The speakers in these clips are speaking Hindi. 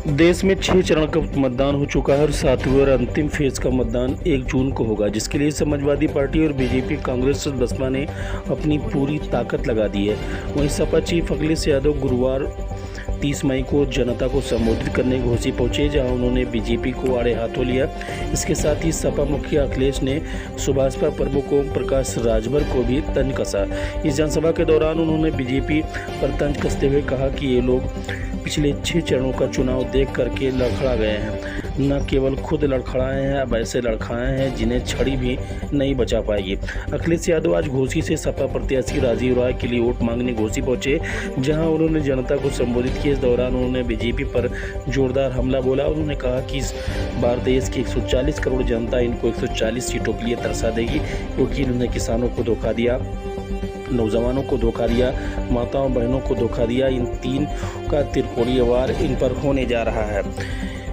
देश में 6 चरण का मतदान हो चुका है और 7वें और अंतिम फेज का मतदान 1 जून को होगा, जिसके लिए समाजवादी पार्टी और बीजेपी, कांग्रेस और बसपा ने अपनी पूरी ताकत लगा दी है। वहीं सपा चीफ अखिलेश यादव गुरुवार 30 मई को जनता को संबोधित करने घोसी पहुंचे, जहां उन्होंने बीजेपी को आड़े हाथों लिया। इसके साथ ही सपा मुखिया अखिलेश ने सुभाषपा प्रमुख ओम प्रकाश राजभर को भी तंज कसा। इस जनसभा के दौरान उन्होंने बीजेपी पर तंज कसते हुए कहा कि ये लोग पिछले 6 चरणों का चुनाव देख करके लड़खड़ा गए हैं। न केवल खुद लड़खड़ाए हैं, अब ऐसे लड़खड़ाए हैं जिन्हें छड़ी भी नहीं बचा पाएगी। अखिलेश यादव आज घोसी से सपा प्रत्याशी राजीव राय के लिए वोट मांगने घोसी पहुंचे, जहां उन्होंने जनता को संबोधित किया। इस दौरान उन्होंने बीजेपी पर जोरदार हमला बोला। उन्होंने कहा कि इस बार देश की 140 करोड़ जनता इनको 140 सीटों के लिए तरसा देगी, क्योंकि इन्होंने किसानों को धोखा दिया, नौजवानों को धोखा दिया, माताओं बहनों को धोखा दिया। इन 3 का त्रिकोणीय वार इन पर होने जा रहा है।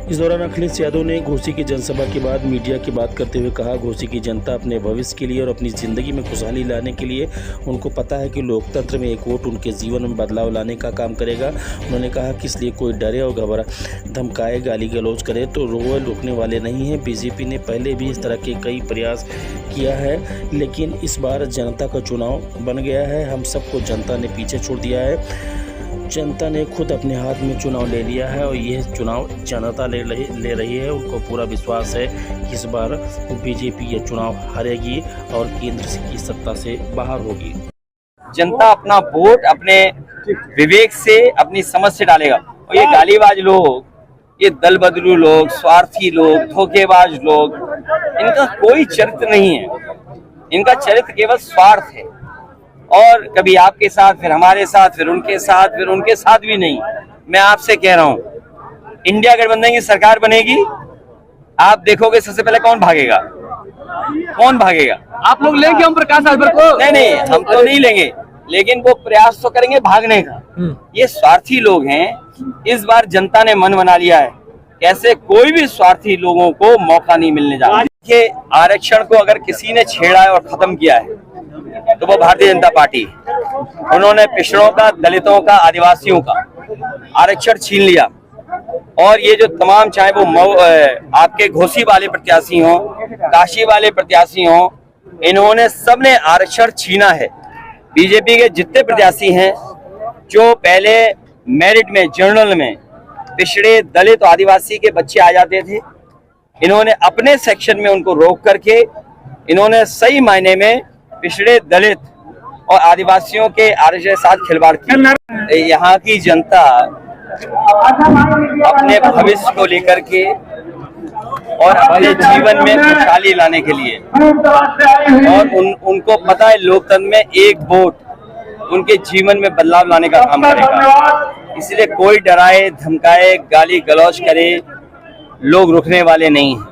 इस दौरान अखिलेश यादव ने घोसी की जनसभा के बाद मीडिया की बात करते हुए कहा, घोसी की जनता अपने भविष्य के लिए और अपनी ज़िंदगी में खुशहाली लाने के लिए उनको पता है कि लोकतंत्र में एक वोट उनके जीवन में बदलाव लाने का काम करेगा। उन्होंने कहा कि इसलिए कोई डरे और घबरा, धमकाए, गाली गलौज करे तो रोकने वाले नहीं हैं। बीजेपी ने पहले भी इस तरह के कई प्रयास किया है, लेकिन इस बार जनता का चुनाव बन गया है। हम सबको जनता ने पीछे छोड़ दिया है। जनता ने खुद अपने हाथ में चुनाव ले लिया है और यह चुनाव जनता ले रही है। उनको पूरा विश्वास है कि इस बार बीजेपी ये चुनाव हारेगी और केंद्र की सत्ता से बाहर होगी। जनता अपना वोट अपने विवेक से, अपनी समझ से डालेगा। और ये गालीबाज लोग, ये दल बदलू लोग, स्वार्थी लोग, धोखेबाज लोग, इनका कोई चरित्र नहीं है। इनका चरित्र केवल स्वार्थ है। और कभी आपके साथ, फिर हमारे साथ, फिर उनके साथ, फिर उनके साथ भी नहीं। मैं आपसे कह रहा हूं, इंडिया गठबंधन की सरकार बनेगी, आप देखोगे सबसे पहले कौन भागेगा। कौन भागेगा? आप लोग लेंगे हम प्रकाश राजभर को? नहीं, हम तो नहीं लेंगे, लेकिन वो प्रयास तो करेंगे भागने का। ये स्वार्थी लोग हैं। इस बार जनता ने मन बना लिया है, कैसे कोई भी स्वार्थी लोगों को मौका नहीं मिलने जा रहा। देखिए, आरक्षण को अगर किसी ने छेड़ा है और खत्म किया है तो वो भारतीय जनता पार्टी है। उन्होंने पिछड़ों का, दलितों का, आदिवासियों का आरक्षण छीन लिया। और ये जो तमाम, चाहे वो आपके घोसी वाले प्रत्याशी हों, काशी वाले प्रत्याशी हों, इन्होंने सबने आरक्षण छीना है। बीजेपी के जितने प्रत्याशी हैं जो पहले मेरिट में, जनरल में पिछड़े, दलित, आदिवासी के बच्चे आ जाते थे, इन्होंने अपने सेक्शन में उनको रोक करके इन्होंने सही मायने में पिछड़े, दलित और आदिवासियों के आरक्षण के साथ खिलवाड़ की। यहाँ की जनता अपने भविष्य को लेकर के और अपने जीवन में खुशहाली लाने के लिए, और उनको पता है लोकतंत्र में एक वोट उनके जीवन में बदलाव लाने का काम करेगा। इसलिए कोई डराए, धमकाए, गाली गलौज करे, लोग रुकने वाले नहीं हैं।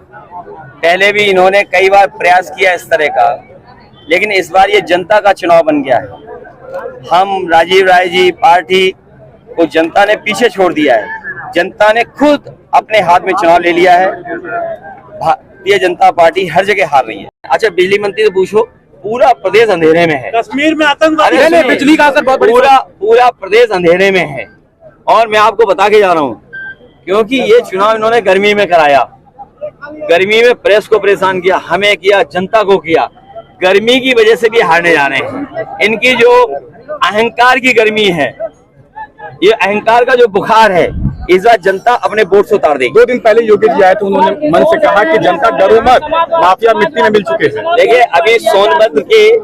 पहले भी इन्होंने कई बार प्रयास किया इस तरह का, लेकिन इस बार ये जनता का चुनाव बन गया है। हम राजीव राय जी पार्टी को जनता ने पीछे छोड़ दिया है। जनता ने खुद अपने हाथ में चुनाव ले लिया है। भारतीय जनता पार्टी हर जगह हार रही है। अच्छा, बिजली मंत्री से पूछो, पूरा प्रदेश अंधेरे में है। कश्मीर में आतंकवादी, बिजली का असर बहुत पूरा प्रदेश अंधेरे में है। और मैं आपको बता के जा रहा हूँ, क्योंकि ये चुनाव इन्होंने गर्मी में कराया। गर्मी में प्रेस को परेशान किया, हमें किया, जनता को किया। गर्मी की वजह से भी हारने जा रहे हैं। इनकी जो अहंकार की गर्मी है, ये अहंकार का जो बुखार है, इस बार जनता अपने वोट से उतार देगी। 2 दिन पहले योगी जी आए तो उन्होंने मन से कहा कि जनता डरो मत, माफिया मिट्टी में मिल चुके हैं। देखिए, अभी सोनभद्र के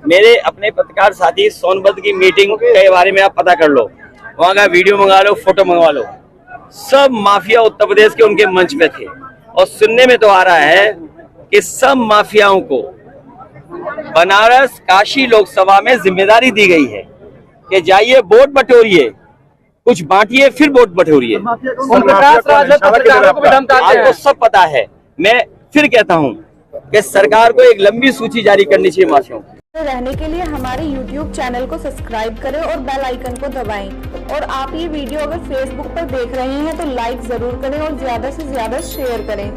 मेरे अपने पत्रकार साथी, सोनभद्र की मीटिंग के बारे में आप पता कर लो, वहां का वीडियो मंगा लो, फोटो मंगवा लो। सब माफिया उत्तर प्रदेश के उनके मंच पे थे। और सुनने में तो आ रहा है कि सब माफियाओं को बनारस, काशी लोकसभा में जिम्मेदारी दी गई है कि जाइए वोट बटोरिए, कुछ बांटिए, फिर वोट बटोरिए। आपको सब पता है। मैं फिर कहता हूं कि सरकार को एक लंबी सूची जारी करनी चाहिए माफियाओं की। रहने के लिए हमारे YouTube चैनल को सब्सक्राइब करें और बेल आइकन को दबाएं। और आप ये वीडियो अगर Facebook पर देख रहे हैं तो लाइक जरूर करें और ज्यादा से ज्यादा शेयर करें।